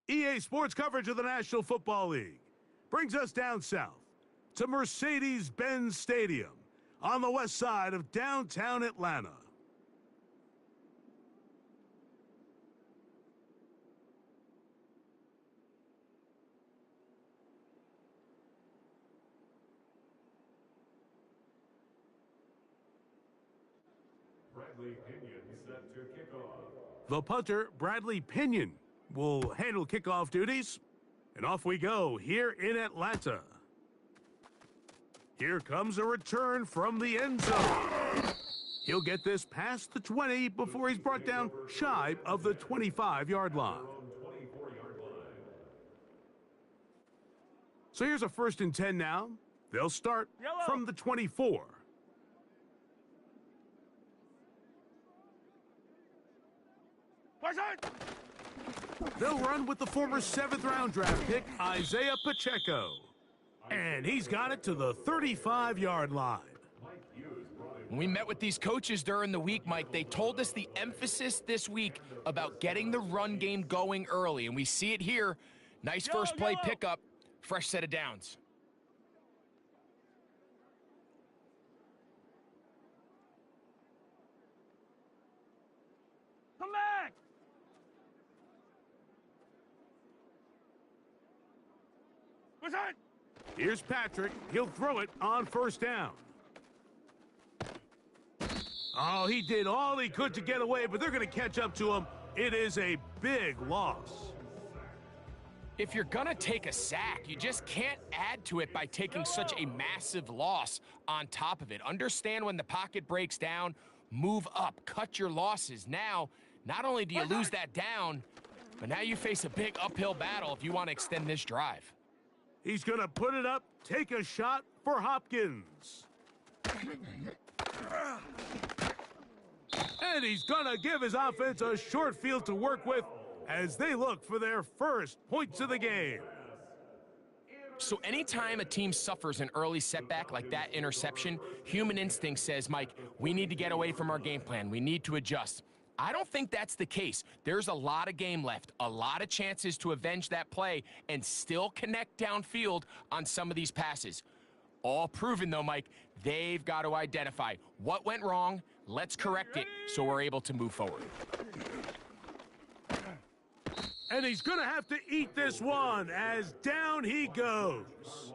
EA Sports coverage of the National Football League brings us down south to Mercedes-Benz Stadium on the west side of downtown Atlanta. Bradley Pinion set to kick off. The punter, Bradley Pinion, will handle kickoff duties. And off we go here in Atlanta. Here comes a return from the end zone. He'll get this past the 20 before he's brought down shy of the 25-yard line. So here's a 1st and 10 now. They'll start from the 24. They'll run with the former 7th-round draft pick, Isaiah Pacheco. And he's got it to the 35-yard line. When we met with these coaches during the week, Mike, they told us the emphasis this week about getting the run game going early, and we see it here. Nice first play pickup, fresh set of downs. Come back! What's that? Here's Patrick. He'll throw it on 1st down. Oh, he did all he could to get away, but they're going to catch up to him. It is a big loss. If you're going to take a sack, you just can't add to it by taking such a massive loss on top of it. Understand when the pocket breaks down, move up, cut your losses. Now, not only do you lose that down, but now you face a big uphill battle if you want to extend this drive. He's going to put it up, take a shot for Hopkins. And he's going to give his offense a short field to work with as they look for their first points of the game. So anytime a team suffers an early setback like that interception, human instinct says, Mike, we need to get away from our game plan. We need to adjust. I don't think that's the case. There's a lot of game left, a lot of chances to avenge that play and still connect downfield on some of these passes. All proven, though, Mike, they've got to identify what went wrong, let's correct it so we're able to move forward. And he's going to have to eat this one as down he goes.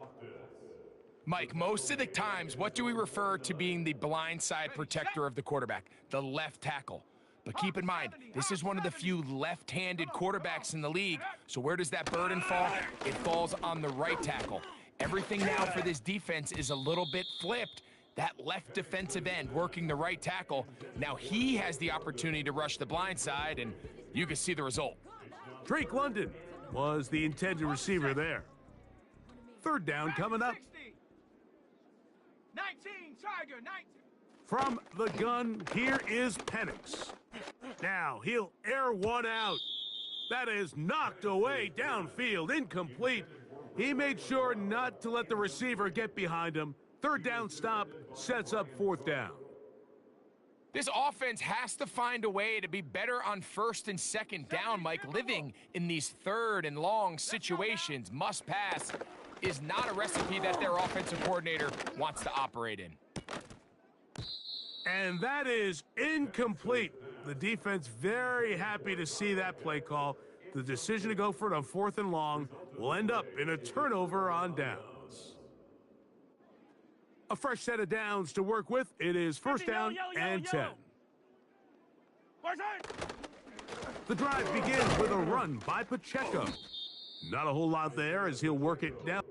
Mike, most of the times, what do we refer to being the blindside protector of the quarterback? The left tackle. But keep in mind, this is one of the few left-handed quarterbacks in the league. So where does that burden fall? It falls on the right tackle. Everything now for this defense is a little bit flipped. That left defensive end working the right tackle. Now he has the opportunity to rush the blind side, and you can see the result. Drake London was the intended receiver there. 3rd down coming up. 19, Tiger, 19. From the gun, here is Penix. Now he'll air one out. That is knocked away downfield, incomplete. He made sure not to let the receiver get behind him. 3rd down stop sets up 4th down. This offense has to find a way to be better on 1st and 2nd down, Mike. Living in these 3rd and long situations, must pass, is not a recipe that their offensive coordinator wants to operate in. And that is incomplete. The defense very happy to see that play call. The decision to go for it on 4th and long will end up in a turnover on downs. A fresh set of downs to work with. It is 1st down and 10. The drive begins with a run by Pacheco. Not a whole lot there as he'll work it down.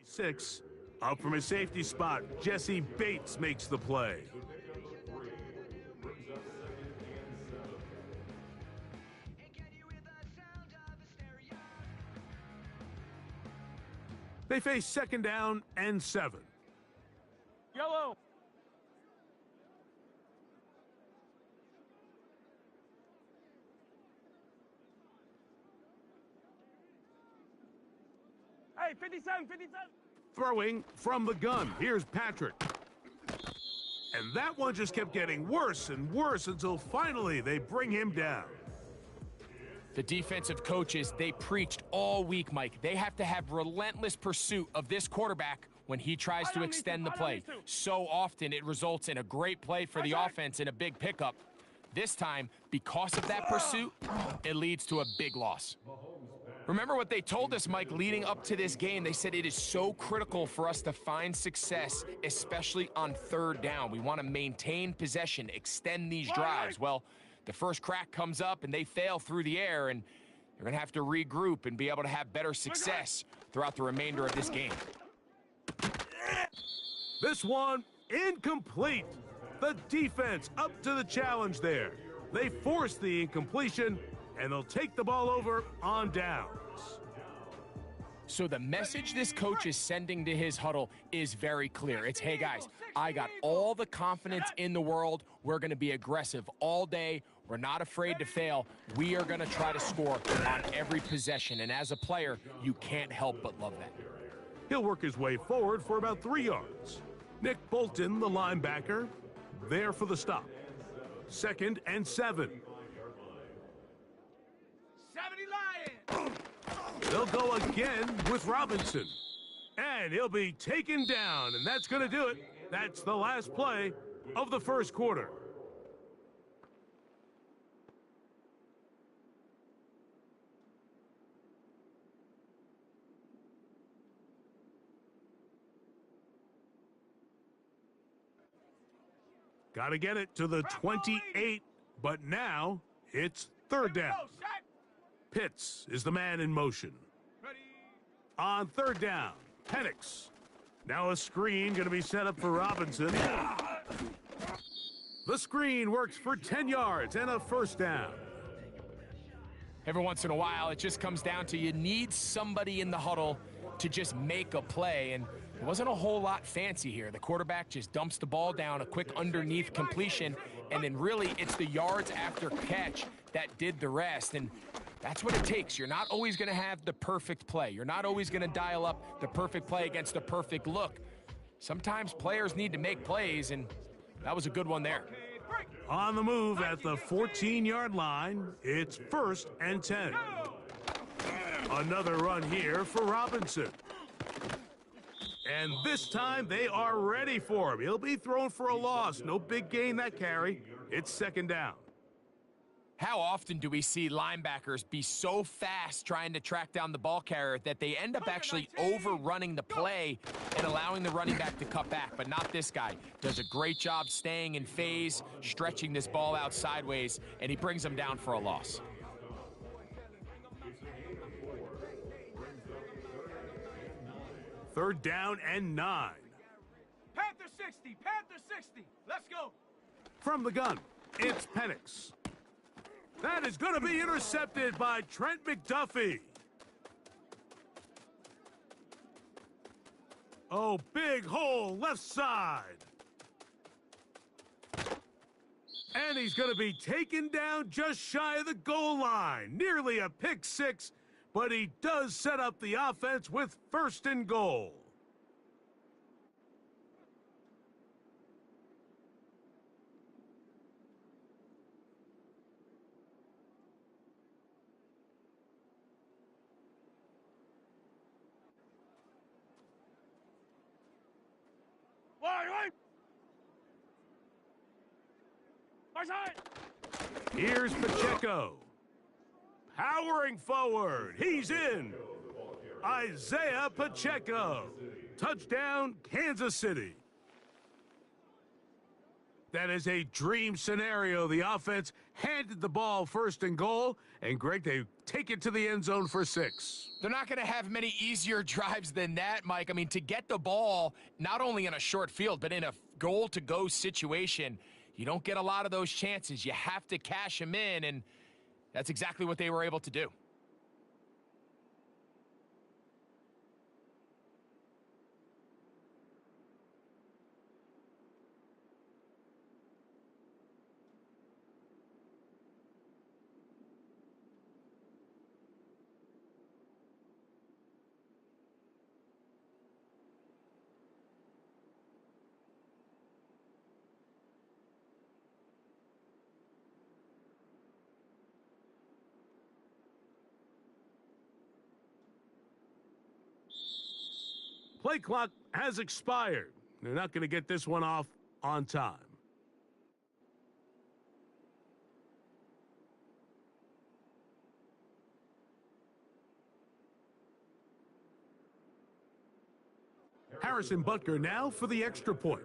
Six. Up from his safety spot, Jesse Bates makes the play. They face 2nd down and 7. Yellow. Hey, 57, 57. Throwing from the gun. Here's Patrick. And that one just kept getting worse and worse until finally they bring him down. The defensive coaches, they preached all week, Mike. They have to have relentless pursuit of this quarterback when he tries to extend the play. So often it results in a great play for the offense and a big pickup. This time, because of that pursuit, it leads to a big loss. Remember what they told us, Mike, leading up to this game. They said it is so critical for us to find success, especially on 3rd down. We want to maintain possession, extend these drives. Well, the first crack comes up and they fail through the air, and they're going to have to regroup and be able to have better success throughout the remainder of this game. This one, incomplete. The defense up to the challenge there. They force the incompletion, and they'll take the ball over on downs. So the message this coach is sending to his huddle is very clear. It's, hey, guys, I got all the confidence in the world. We're going to be aggressive all day. We're not afraid to fail. We are going to try to score on every possession. And as a player, you can't help but love that. He'll work his way forward for about 3 yards. Nick Bolton, the linebacker, there for the stop. 2nd and 7. 70 Lions. They'll go again with Robinson. And he'll be taken down, and that's going to do it. That's the last play of the first quarter. Got to get it to the 28, but now it's 3rd down. Pitts is the man in motion. On 3rd down, Penix. Now a screen going to be set up for Robinson. The screen works for 10 yards and a 1st down. Every once in a while, it just comes down to you need somebody in the huddle to just make a play, and it wasn't a whole lot fancy here. The quarterback just dumps the ball down, a quick underneath completion, and then really it's the yards after catch that did the rest, and that's what it takes. You're not always going to have the perfect play. You're not always going to dial up the perfect play against the perfect look. Sometimes players need to make plays, and that was a good one there. On the move at the 14-yard line, it's 1st and 10. Another run here for Robinson. And this time they are ready for him. He'll be thrown for a loss. No big gain that carry. It's 2nd down. How often do we see linebackers be so fast trying to track down the ball carrier that they end up actually overrunning the play and allowing the running back to cut back? But not this guy. Does a great job staying in phase, stretching this ball out sideways, and he brings them down for a loss. Third down and 9. Panther 60, Panther 60. Let's go. From the gun, it's Penix. That is going to be intercepted by Trent McDuffie. Oh, big hole left side. And he's going to be taken down just shy of the goal line. Nearly a pick six, but he does set up the offense with 1st and goal. Here's Pacheco. Powering forward. He's in. Isaiah Pacheco. Touchdown, Kansas City. That is a dream scenario. The offense handed the ball 1st and goal, and Greg, they take it to the end zone for 6. They're not going to have many easier drives than that, Mike. I mean, to get the ball, not only in a short field, but in a goal-to-go situation, you don't get a lot of those chances. You have to cash them in, and that's exactly what they were able to do. play clock has expired. They're not going to get this one off on time. Harrison Butker now for the extra point.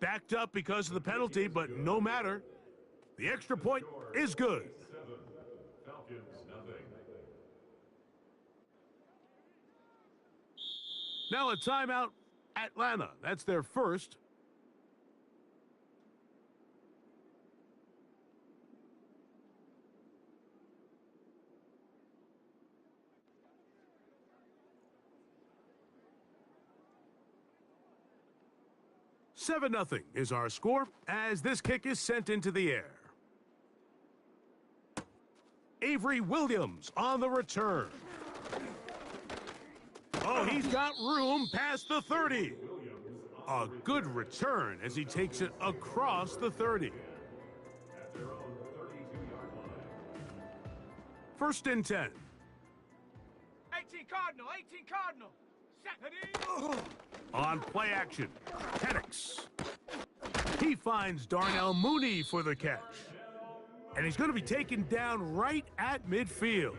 Backed up because of the penalty, but no matter. The extra point is good. Falcons nothing. Now a timeout, Atlanta. That's their first. Seven 0 is our score as this kick is sent into the air. Avery Williams on the return. Oh, he's got room past the 30. A good return as he takes it across the 30. First and 10. 18 Cardinal, 18 Cardinal. Set. On play action, Penix. He finds Darnell Mooney for the catch. And he's going to be taken down right at midfield.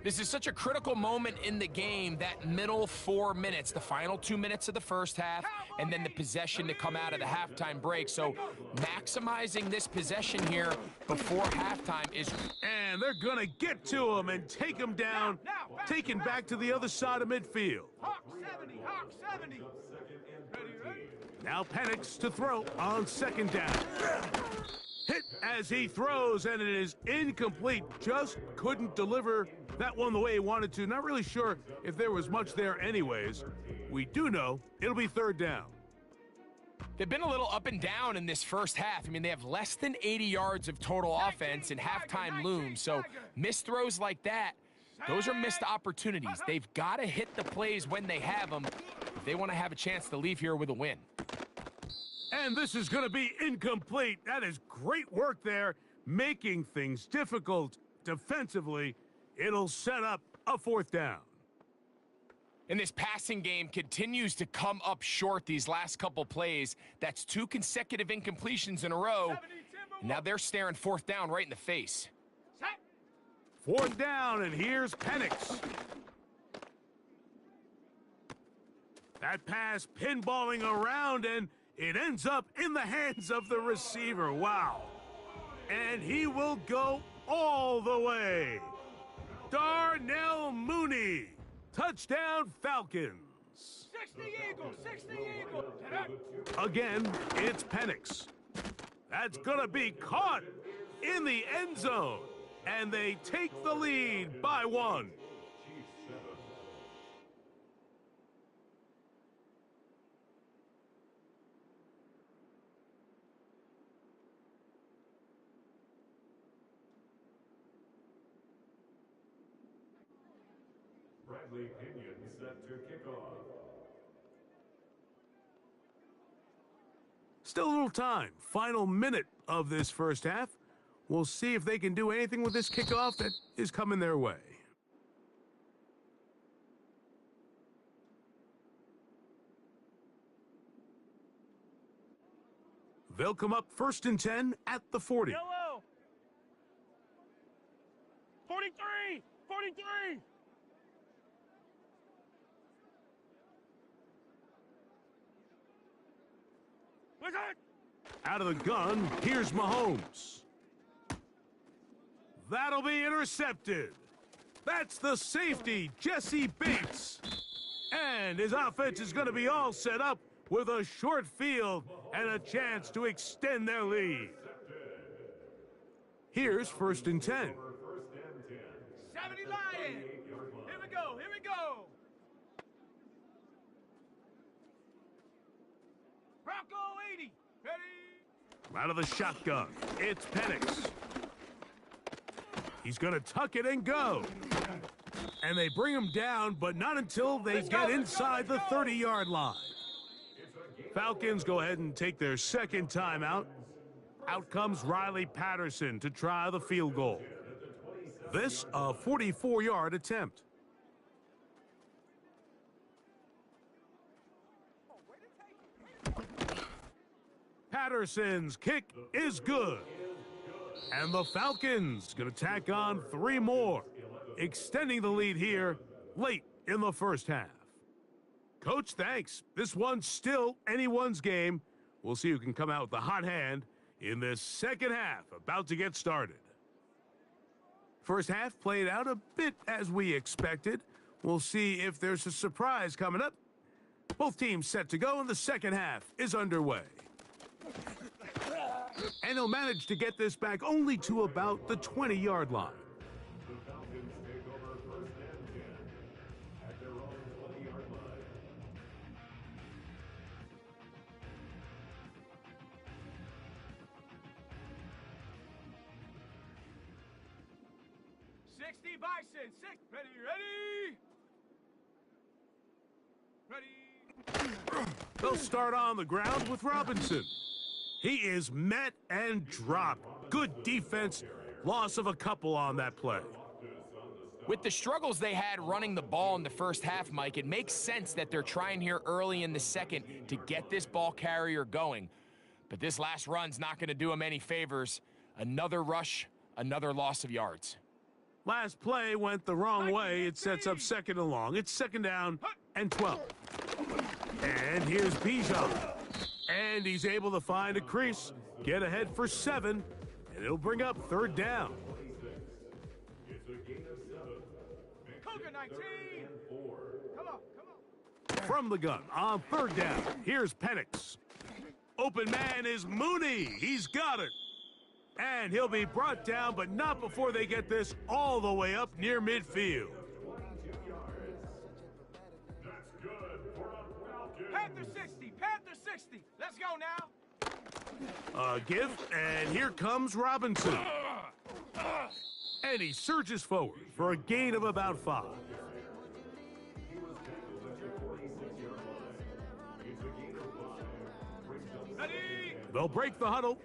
This is such a critical moment in the game, that middle 4 minutes, the final 2 minutes of the first half, and then the possession to come out of the halftime break. So maximizing this possession here before halftime is... And they're going to get to him and take him down, taken back to the other side of midfield. Hawk 70, Hawk 70. Ready? Now Penix to throw on second down. Hit as he throws, and it is incomplete. Just couldn't deliver that one the way he wanted to. Not really sure if there was much there anyways. We do know it'll be third down. They've been a little up and down in this first half. I mean, they have less than 80 yards of total offense and halftime looms. So missed throws like that, those are missed opportunities. They've got to hit the plays when they have them if they want to have a chance to leave here with a win. And this is going to be incomplete. That is great work there, making things difficult defensively. It'll set up a fourth down. And this passing game continues to come up short these last couple plays. That's 2 consecutive incompletions in a row. And now they're staring fourth down right in the face. Fourth down, and here's Penix. That pass pinballing around, and it ends up in the hands of the receiver. Wow. And he will go all the way. Darnell Mooney. Touchdown, Falcons. 60 Eagles, 60 Eagles. Again, it's Penix. That's going to be caught in the end zone. And they take the lead by 1. Bradley Pinion set to kick off. Still a little time. Final minute of this first half. We'll see if they can do anything with this kickoff that is coming their way. They'll come up first and 10 at the 40. Yellow. 43, 43. What's that? Out of the gun, here's Mahomes. That'll be intercepted. That's the safety, Jesse Bates. And his offense is going to be all set up with a short field and a chance to extend their lead. Here's first and 10. 70 Lions. Here we go, here we go. Bronco 80. Ready? Out of the shotgun, it's Penix. He's going to tuck it and go. And they bring him down, but not until they get inside the 30-yard line. Falcons go ahead and take their second timeout. Out comes Riley Patterson to try the field goal. This a 44-yard attempt. Patterson's kick is good. And the Falcons going to tack on 3 more, extending the lead here late in the first half. Coach, thanks. This one's still anyone's game. We'll see who can come out with the hot hand in this second half, about to get started. First half played out a bit as we expected. We'll see if there's a surprise coming up. Both teams set to go, and the second half is underway. And he'll manage to get this back only to about the 20-yard line. The Falcons take over first and 10 at their own 20-yard line. Bison, 6. Ready, ready? Ready. They'll start on the ground with Robinson. He is met and dropped. Good defense. Loss of a couple on that play. With the struggles they had running the ball in the first half, Mike, it makes sense that they're trying here early in the second to get this ball carrier going. But this last run's not going to do him any favors. Another rush, another loss of yards. Last play went the wrong way. It sets up second and long. It's second down and 12. And here's Bijan. And he's able to find a crease, get ahead for 7, and it'll bring up third down. It's a gain of 7. Cougar 19. Come on, come on. From the gun on third down, here's Penix. Open man is Mooney. He's got it. And he'll be brought down, but not before they get this all the way up near midfield. 22 yards. That's good for a Falcon. Panther 60, Panther 60. Let's go now. A give, and here comes Robinson. And he surges forward for a gain of about 5. He was tackled at the 46-yard line. It's a gain of 5. Brings up Ready. They'll break the huddle.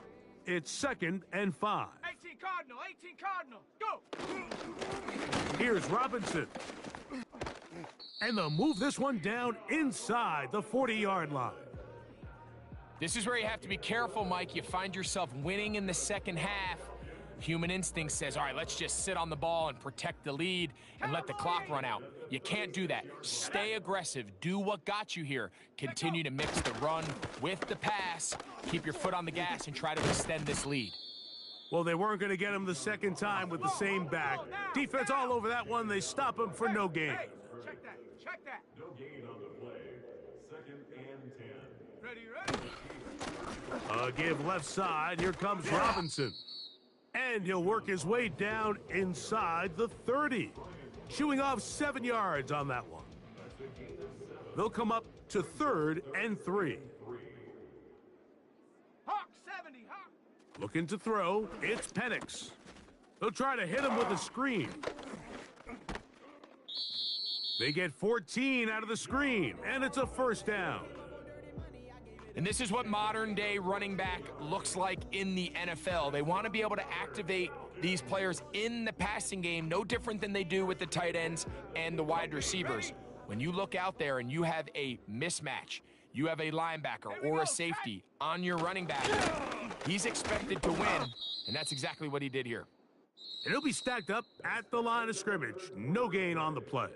It's second and 5. 18 Cardinal, 18 Cardinal. Go. Here's Robinson. And they'll move this one down inside the 40-yard line. This is where you have to be careful, Mike. You find yourself winning in the second half. Human instinct says, all right, let's just sit on the ball and protect the lead and let the clock run out. You can't do that. Stay aggressive. Do what got you here. Continue to mix the run with the pass. Keep your foot on the gas and try to extend this lead. Well, they weren't going to get him the second time with the same back. Defense all over that one. They stop him for no gain. Hey, check that, check that. no gain on the play. Second and 10. Ready, ready. A give left side. Here comes Robinson. And he'll work his way down inside the 30. Shooing off 7 yards on that one. They'll come up to third and 3. Hawk 70, Hawk. Looking to throw. It's Penix. They'll try to hit him with a screen. They get 14 out of the screen, and it's a first down. And this is what modern-day running back looks like in the NFL. They want to be able to activate these players in the passing game, no different than they do with the tight ends and the wide receivers. When you look out there and you have a mismatch, you have a linebacker or a safety on your running back, he's expected to win, and that's exactly what he did here. And he'll be stacked up at the line of scrimmage. No gain on the play.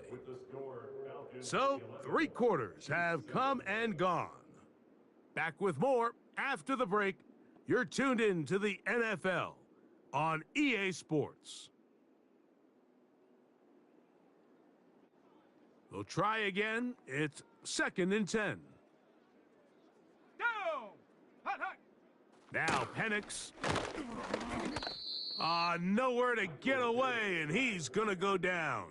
So, 3 quarters have come and gone. Back with more after the break. You're tuned in to the NFL on EA Sports. They'll try again. It's second and 10. Down. Hot, hot. Now Penix. Nowhere to get away, and he's going to go down.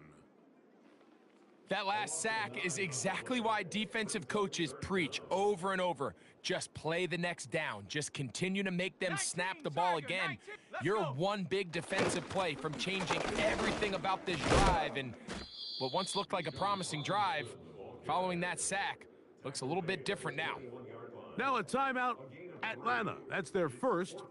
That last sack is exactly why defensive coaches preach over and over. Just play the next down. Just continue to make them snap the ball again. You're one big defensive play from changing everything about this drive. And what once looked like a promising drive, following that sack, looks a little bit different now. Now a timeout, Atlanta. That's their first.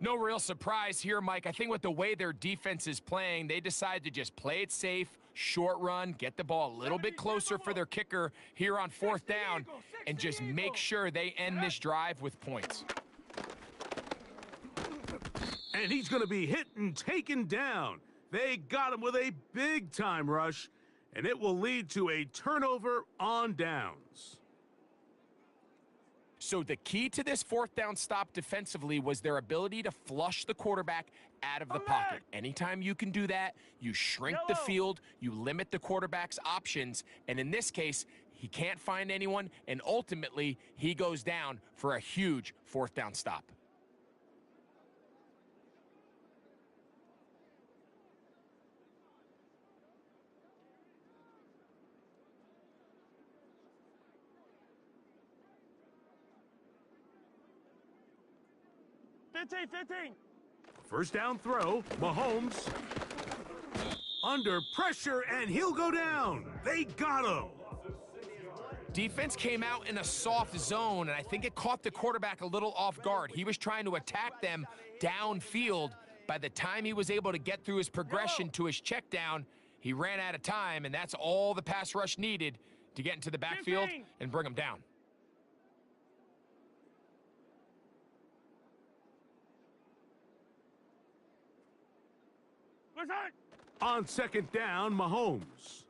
No real surprise here, Mike. I think with the way their defense is playing, they decide to just play it safe, short run, get the ball a little bit closer for their kicker here on 4th down, and just make sure they end this drive with points. And he's going to be hit and taken down. They got him with a big-time rush, and it will lead to a turnover on downs. So the key to this 4th down stop defensively was their ability to flush the quarterback out of the pocket. Anytime you can do that, you shrink the field, you limit the quarterback's options, and in this case, he can't find anyone, and ultimately, he goes down for a huge 4th down stop. First down throw, Mahomes under pressure, and he'll go down. They got him. Defense came out in a soft zone, and I think it caught the quarterback a little off guard. He was trying to attack them downfield. By the time he was able to get through his progression to his check down, he ran out of time, and that's all the pass rush needed to get into the backfield and bring him down. On 2nd down, Mahomes.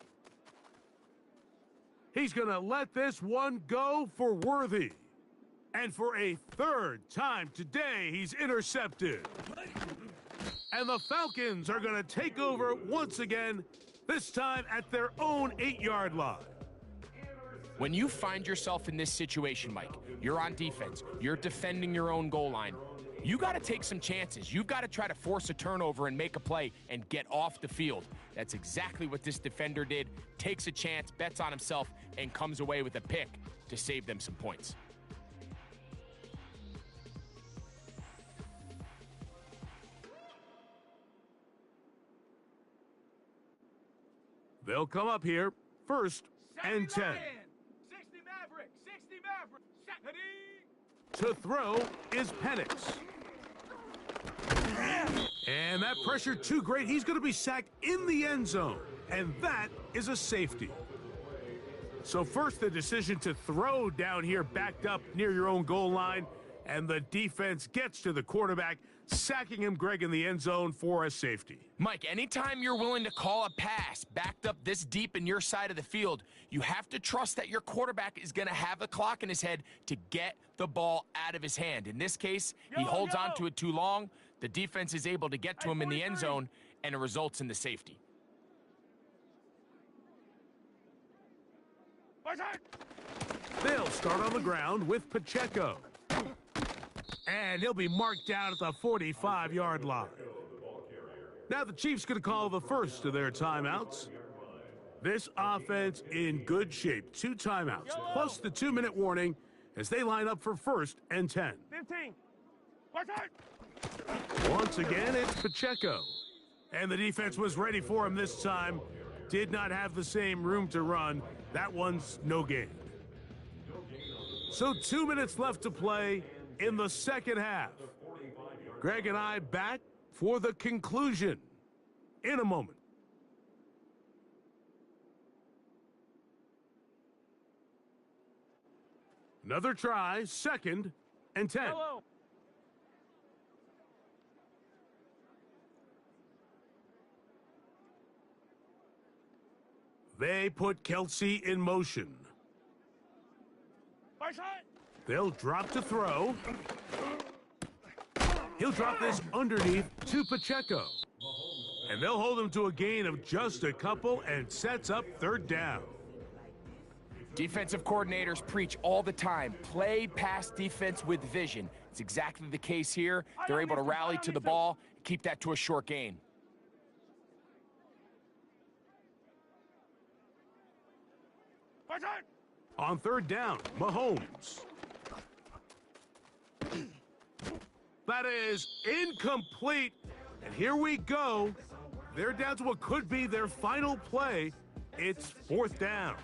He's going to let this one go for Worthy. And for a 3rd time today, he's intercepted. And the Falcons are going to take over once again, this time at their own 8-yard line. When you find yourself in this situation, Mike, you're on defense, you're defending your own goal line, you got to take some chances. You've got to try to force a turnover and make a play and get off the field. That's exactly what this defender did. Takes a chance, bets on himself, and comes away with a pick to save them some points. They'll come up here, 1st and 10. 60 Maverick, 60 Maverick. To throw is Penix. And that pressure too great. He's going to be sacked in the end zone. And that is a safety. So first, the decision to throw down here backed up near your own goal line. And the defense gets to the quarterback, sacking him, Greg, in the end zone for a safety. Mike, anytime you're willing to call a pass backed up this deep in your side of the field, you have to trust that your quarterback is going to have the clock in his head to get the ball out of his hand. In this case, he holds on to it too long. The defense is able to get to him in the end zone, and it results in the safety. They'll start on the ground with Pacheco. And he'll be marked down at the 45-yard line. Now the Chiefs going to call the first of their timeouts. This offense in good shape. 2 timeouts, plus the 2-minute warning as they line up for 1st and 10. 15. Once again, it's Pacheco. And the defense was ready for him this time. Did not have the same room to run. That one's no gain. So 2 minutes left to play in the second half. Greg and I back for the conclusion in a moment. Another try, 2nd and 10. Hello. They put Kelsey in motion. They'll drop to throw. He'll drop this underneath to Pacheco. And they'll hold him to a gain of just a couple and sets up 3rd down. Defensive coordinators preach all the time, play pass defense with vision. It's exactly the case here. They're able to rally to the ball, keep that to a short gain. On 3rd down, Mahomes. That is incomplete. And here we go. They're down to what could be their final play. It's 4th down.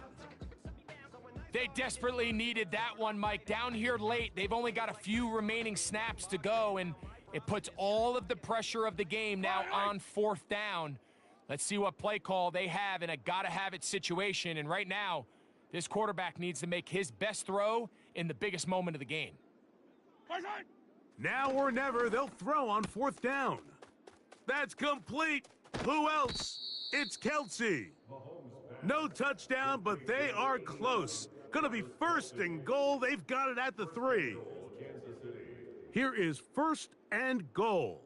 They desperately needed that one, Mike. Down here late, they've only got a few remaining snaps to go, and It puts all of the pressure of the game now on 4th down. Let's see what play call they have in a gotta-have-it situation. And right now, this quarterback needs to make his best throw in the biggest moment of the game. Now or never, they'll throw on 4th down. That's complete. Who else? It's Kelsey. No touchdown, but they are close. Gonna be 1st and goal. They've got it at the 3. Here is 1st and goal.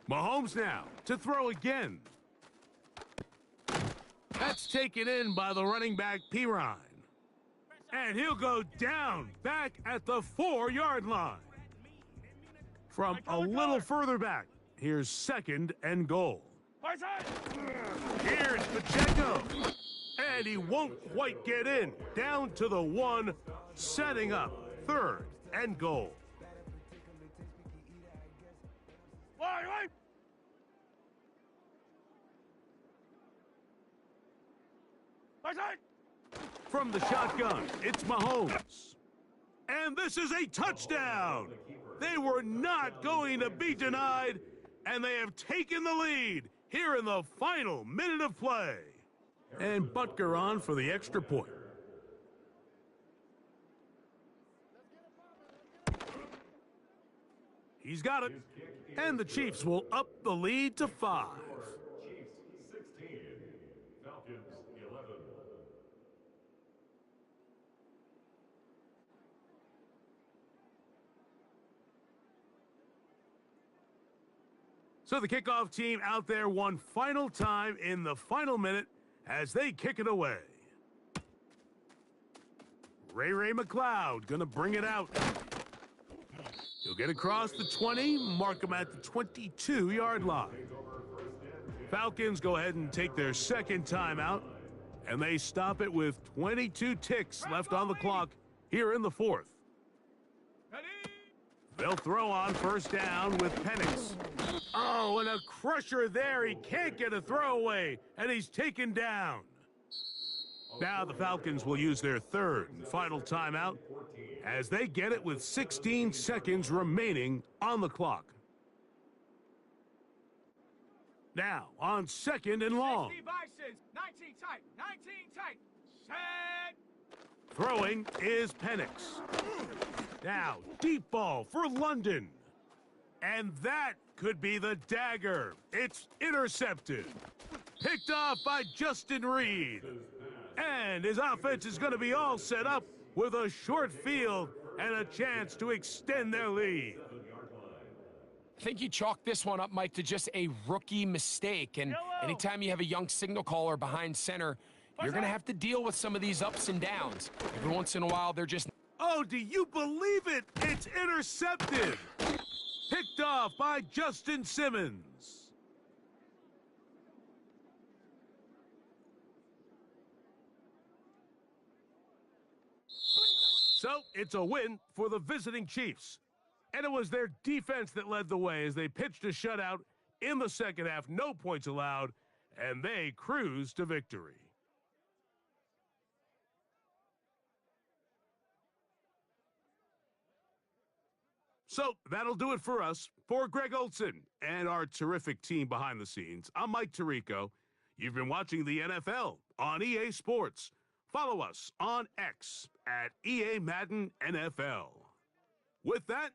Mahomes now to throw again. That's taken in by the running back, Pirine. And he'll go down back at the 4-yard line. From a little further back, here's 2nd and goal. Here's Pacheco. And he won't quite get in. Down to the 1, setting up 3rd and goal. From the shotgun, it's Mahomes. And this is a touchdown. They were not going to be denied, and they have taken the lead here in the final minute of play. And Butker on for the extra point. He's got it. And the Chiefs will up the lead to 5. Chiefs 16, Falcons 11. So the kickoff team out there one final time in the final minute as they kick it away. Ray McLeod gonna bring it out. He'll get across the 20, mark him at the 22-yard line. Falcons go ahead and take their 2nd timeout, and they stop it with 22 ticks left on the clock here in the 4th. They'll throw on 1st down with Penix. Oh, and a crusher there. He can't get a throwaway, and he's taken down. Now the Falcons will use their 3rd and final timeout as they get it with 16 seconds remaining on the clock. Now on 2nd and long. 19 tight, 19 tight. Set. Throwing is Penix. Now deep ball for London. And that could be the dagger. It's intercepted. Picked off by Justin Reed. And his offense is going to be all set up with a short field and a chance to extend their lead. I think you chalk this one up, Mike, to just a rookie mistake. And anytime you have a young signal caller behind center, you're going to have to deal with some of these ups and downs. Every once in a while, they're just... Oh, do you believe it? It's intercepted. Picked off by Justin Simmons. So, it's a win for the visiting Chiefs. And it was their defense that led the way as they pitched a shutout in the 2nd half. No points allowed, and they cruised to victory. So, that'll do it for us. For Greg Olson and our terrific team behind the scenes, I'm Mike Tirico. You've been watching the NFL on EA Sports. Follow us on X at EA Madden NFL. With that,